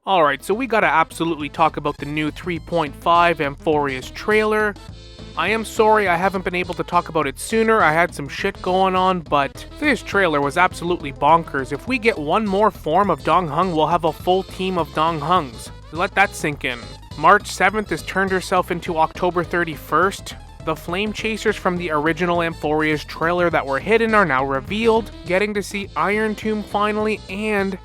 Alright, so we gotta absolutely talk about the new 3.5 amphoreus trailer. I am sorry I haven't been able to talk about it sooner, I had some shit going on, but this trailer was absolutely bonkers. If we get one more form of Dong Heng, we'll have a full team of Dong Hengs. Let that sink in. March 7th has turned herself into October 31st. The flame chasers from the original amphoreus trailer that were hidden are now revealed, getting to see Iron Tomb finally, and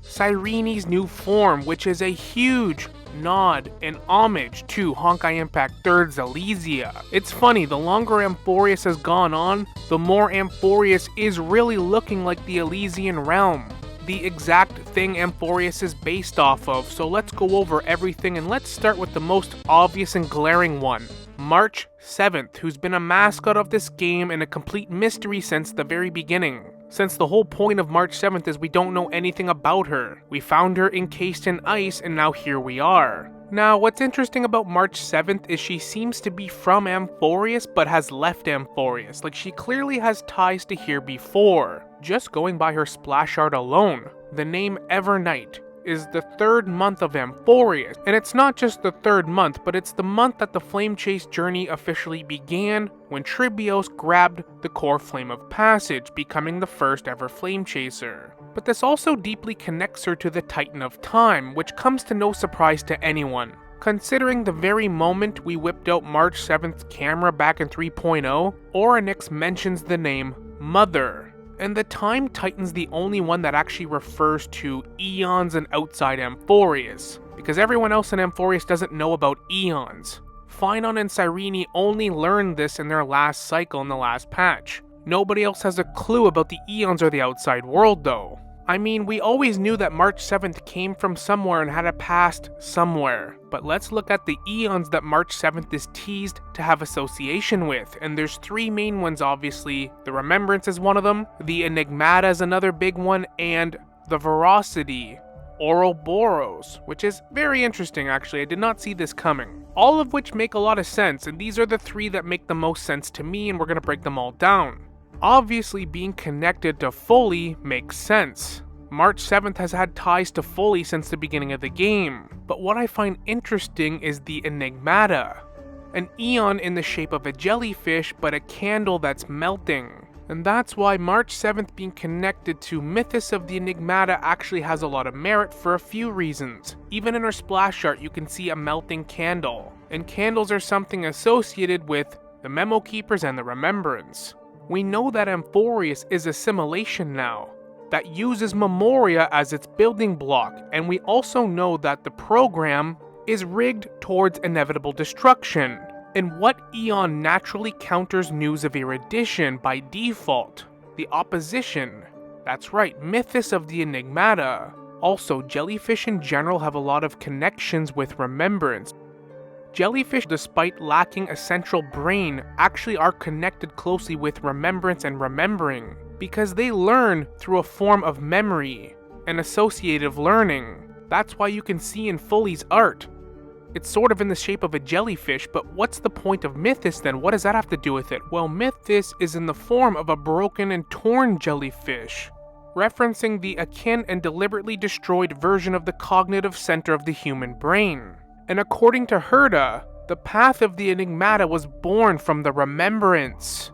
Sirene's new form, which is a huge nod and homage to Honkai Impact 3rd's Elysia. It's funny, the longer amphoreus has gone on, the more amphoreus is really looking like the Elysian realm, the exact thing amphoreus is based off of. So let's go over everything, and let's start with the most obvious and glaring one. March 7th, who's been a mascot of this game and a complete mystery since the very beginning. Since the whole point of March 7th is we don't know anything about her. We found her encased in ice, and now here we are. Now, what's interesting about March 7th is she seems to be from Amphoreus, but has left Amphoreus. Like, she clearly has ties to here before. Just going by her splash art alone, the name Evernight is the 3rd month of Amphoreus, and it's not just the 3rd month, but it's the month that the Flame Chase journey officially began, when Tribios grabbed the core Flame of Passage, becoming the first ever Flame Chaser. But this also deeply connects her to the Titan of Time, which comes to no surprise to anyone, considering the very moment we whipped out March 7th's camera back in 3.0, Orynyx mentions the name Mother. And the Time Titan's the only one that actually refers to Aeons and outside Amphoreus, because everyone else in Amphoreus doesn't know about Aeons. Phynon and Sirene only learned this in their last cycle in the last patch. Nobody else has a clue about the Aeons or the outside world though. I mean, we always knew that March 7th came from somewhere and had a past somewhere. But let's look at the Aeons that March 7th is teased to have association with. And there's 3 main ones obviously. The Remembrance is one of them, the Enigmata is another big one, and the Veracity, Ouroboros, which is very interesting actually. I did not see this coming. All of which make a lot of sense, and these are the 3 that make the most sense to me, and we're going to break them all down. Obviously, being connected to Foley makes sense. March 7th has had ties to Foley since the beginning of the game, but what I find interesting is the Enigmata. An Aeon in the shape of a jellyfish, but a candle that's melting. And that's why March 7th being connected to Mythos of the Enigmata actually has a lot of merit for a few reasons. Even in her splash art you can see a melting candle, and candles are something associated with the Memo Keepers and the Remembrance. We know that Amphoreus is assimilation now, that uses Memoria as its building block, and we also know that the program is rigged towards inevitable destruction. And what Aeon naturally counters news of erudition by default? The opposition. That's right, Mythos of the Enigmata. Also, jellyfish in general have a lot of connections with Remembrance. Jellyfish, despite lacking a central brain, actually are connected closely with Remembrance and remembering, because they learn through a form of memory and associative learning. That's why you can see in Foley's art, it's sort of in the shape of a jellyfish, but what's the point of Mythos then? What does that have to do with it? Well, Mythos is in the form of a broken and torn jellyfish, referencing the akin and deliberately destroyed version of the cognitive center of the human brain. And according to Herda, the path of the Enigmata was born from the Remembrance,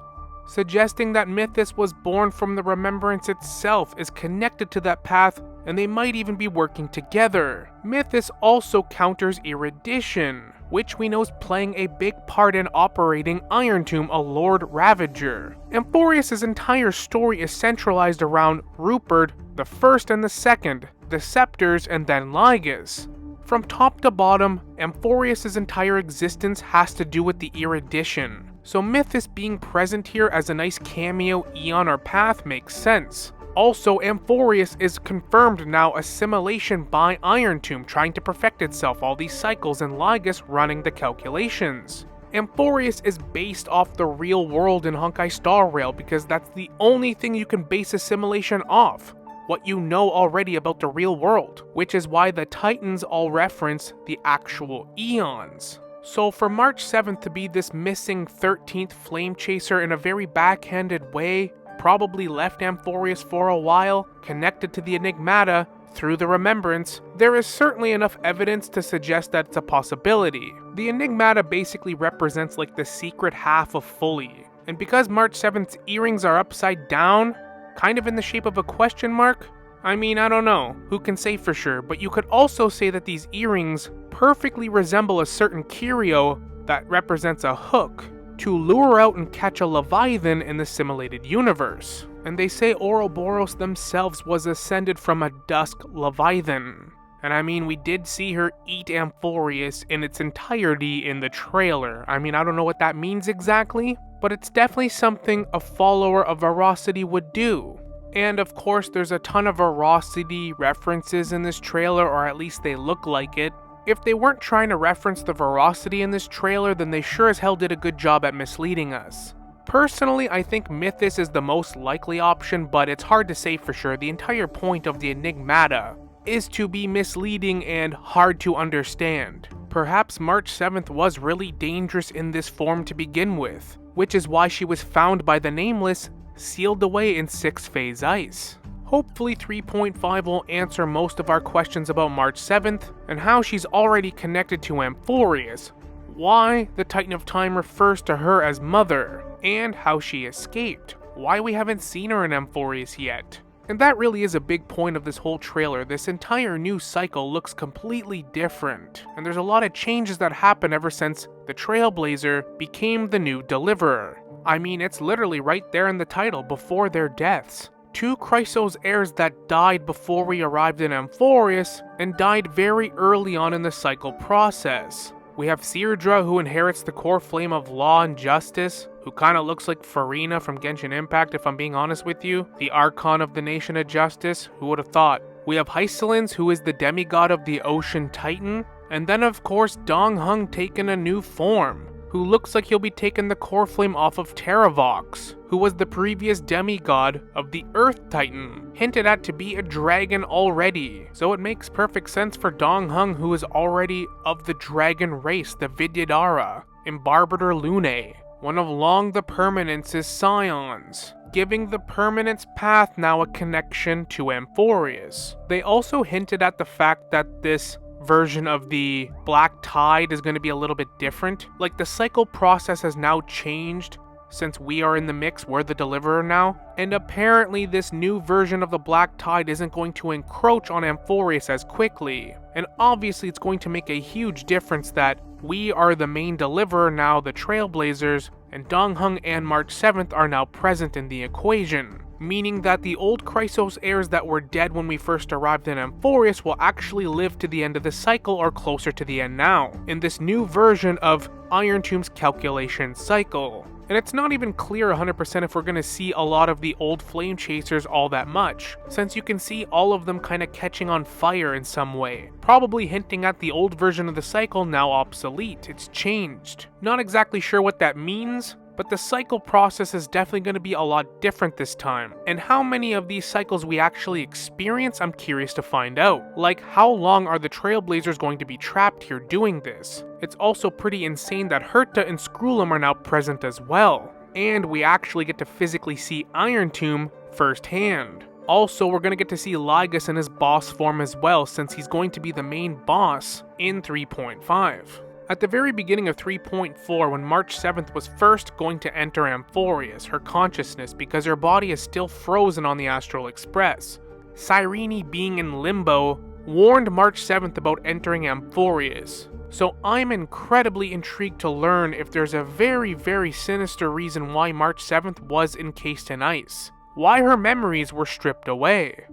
suggesting that Mythos was born from the Remembrance itself, is connected to that path, and they might even be working together. Mythos also counters erudition, which we know is playing a big part in operating Iron Tomb, a Lord Ravager. Amphoreus' entire story is centralized around Rupert the First and the Second, the Scepters, and then Lygus. From top to bottom, Amphoreus' entire existence has to do with the erudition, so Mythos being present here as a nice cameo Aeon or path makes sense. Also, Amphoreus is confirmed now assimilation by Iron Tomb, trying to perfect itself all these cycles, and Lygus running the calculations. Amphoreus is based off the real world in Honkai Star Rail because that's the only thing you can base assimilation off. What you know already about the real world, which is why the Titans all reference the actual Aeons. So for March 7th to be this missing 13th Flame Chaser in a very backhanded way, probably left Amphoreus for a while, connected to the Enigmata, through the remembrance, there is certainly enough evidence to suggest that it's a possibility. The Enigmata basically represents like the secret half of Fully. And because March 7th's earrings are upside down, kind of in the shape of a question mark, I mean, I don't know, who can say for sure, but you could also say that these earrings perfectly resemble a certain curio that represents a hook to lure out and catch a Leviathan in the simulated universe. And they say Ouroboros themselves was ascended from a dusk Leviathan. And I mean, we did see her eat Amphoreus in its entirety in the trailer. I mean, I don't know what that means exactly, but it's definitely something a follower of Veracity would do. And of course, there's a ton of Veracity references in this trailer, or at least they look like it. If they weren't trying to reference the Veracity in this trailer, then they sure as hell did a good job at misleading us. Personally, I think Mythos is the most likely option, but it's hard to say for sure. The entire point of the Enigmata is to be misleading and hard to understand. Perhaps March 7th was really dangerous in this form to begin with, which is why she was found by the Nameless, sealed away in 6-phase ice. Hopefully 3.5 will answer most of our questions about March 7th, and how she's already connected to Amphoreus, why the Titan of Time refers to her as Mother, and how she escaped, why we haven't seen her in Amphoreus yet. And that really is a big point of this whole trailer. This entire new cycle looks completely different, and there's a lot of changes that happen ever since the Trailblazer became the new Deliverer. I mean, it's literally right there in the title, before their deaths. 2 Chrysos heirs that died before we arrived in Amphoreus, and died very early on in the cycle process. We have Seirdra, who inherits the core flame of law and justice, who kinda looks like Farina from Genshin Impact if I'm being honest with you, the Archon of the Nation of Justice, who would have thought. We have Hycelins, who is the demigod of the Ocean Titan, and then of course Dong Hung taking a new form, who looks like he'll be taking the core flame off of Terravox, who was the previous demigod of the Earth Titan, hinted at to be a dragon already. So it makes perfect sense for Dong Hung, who is already of the dragon race, the Vidyadhara, in Barbiter Lunae, one of Long the Permanence's scions, giving the Permanence path now a connection to Amphoreus. They also hinted at the fact that this version of the Black Tide is going to be a little bit different. Like, the cycle process has now changed since we are in the mix, we're the Deliverer now, and apparently this new version of the Black Tide isn't going to encroach on Amphoreus as quickly, and obviously it's going to make a huge difference that we are the main Deliverer now, the Trailblazers, and Dong Hung and March 7th are now present in the equation, meaning that the old Chrysos heirs that were dead when we first arrived in Amphoreus will actually live to the end of the cycle, or closer to the end now, in this new version of Iron Tomb's calculation cycle. And it's not even clear 100% if we're going to see a lot of the old Flame Chasers all that much, since you can see all of them kind of catching on fire in some way, probably hinting at the old version of the cycle now obsolete. It's changed. Not exactly sure what that means, but the cycle process is definitely going to be a lot different this time. And how many of these cycles we actually experience, I'm curious to find out. Like, how long are the Trailblazers going to be trapped here doing this? It's also pretty insane that Herta and Skrullum are now present as well. And we actually get to physically see Iron Tomb firsthand. Also, we're going to get to see Lygus in his boss form as well, since he's going to be the main boss in 3.5. At the very beginning of 3.4, when March 7th was first going to enter Amphoreus, her consciousness, because her body is still frozen on the Astral Express, Sirene, being in limbo, warned March 7th about entering Amphoreus. So I'm incredibly intrigued to learn if there's a very, very sinister reason why March 7th was encased in ice, why her memories were stripped away.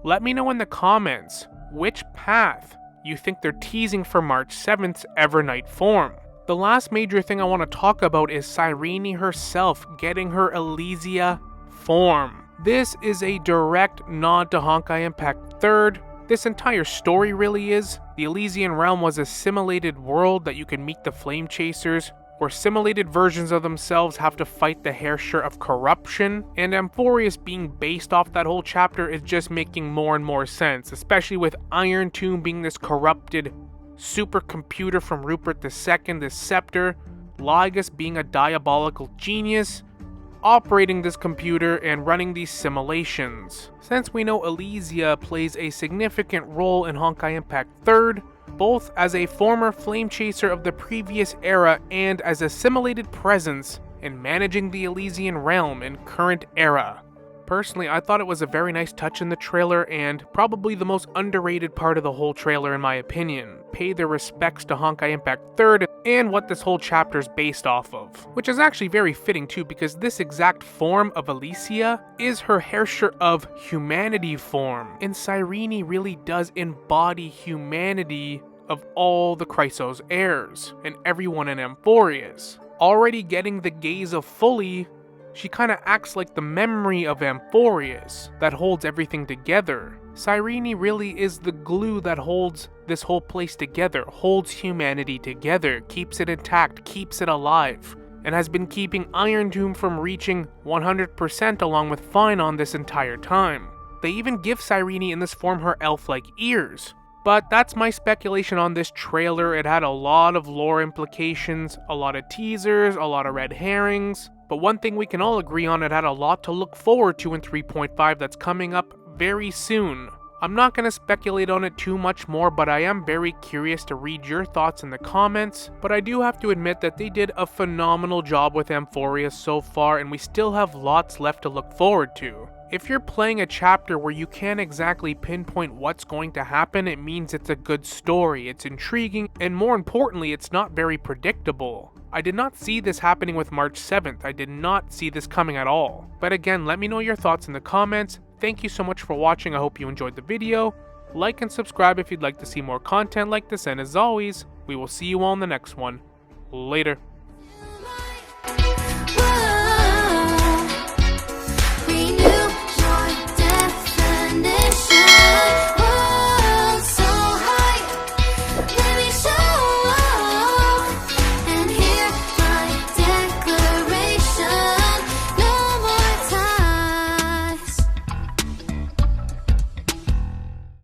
Let me know in the comments which path you think they're teasing for March 7th's Evernight form. The last major thing I want to talk about is Sirene herself getting her Elysia form. This is a direct nod to Honkai Impact 3rd. This entire story really is. The Elysian Realm was a simulated world that you can meet the Flame Chasers, where simulated versions of themselves have to fight the Herrscher of Corruption, and Amphoreus being based off that whole chapter is just making more and more sense, especially with Iron Tomb being this corrupted supercomputer from Rupert II, this scepter, Lygus being a diabolical genius, operating this computer and running these simulations. Since we know Elysia plays a significant role in Honkai Impact 3rd, both as a former flame chaser of the previous era and as a simulated presence in managing the Elysian realm in current era. Personally, I thought it was a very nice touch in the trailer and probably the most underrated part of the whole trailer in my opinion. Pay their respects to Honkai Impact 3rd and what this whole chapter is based off of. Which is actually very fitting too, because this exact form of Elysia is her Herrscher of Humanity form. And Sirene really does embody humanity of all the Chrysos heirs and everyone in Amphoreus. Already getting the gaze of Fully, she kinda acts like the memory of Amphoreus that holds everything together. Sirene really is the glue that holds this whole place together, holds humanity together, keeps it intact, keeps it alive, and has been keeping Iron Tomb from reaching 100% along with Phynon this entire time. They even give Sirene in this form her elf-like ears. But that's my speculation on this trailer. It had a lot of lore implications, a lot of teasers, a lot of red herrings. But one thing we can all agree on, it had a lot to look forward to in 3.5 that's coming up very soon. I'm not going to speculate on it too much more, but I am very curious to read your thoughts in the comments. But I do have to admit that they did a phenomenal job with Amphoreus so far, and we still have lots left to look forward to. If you're playing a chapter where you can't exactly pinpoint what's going to happen, it means it's a good story, it's intriguing, and more importantly, it's not very predictable. I did not see this happening with March 7th, I did not see this coming at all. But again, let me know your thoughts in the comments. Thank you so much for watching, I hope you enjoyed the video. Like and subscribe if you'd like to see more content like this, and as always, we will see you all in the next one. Later.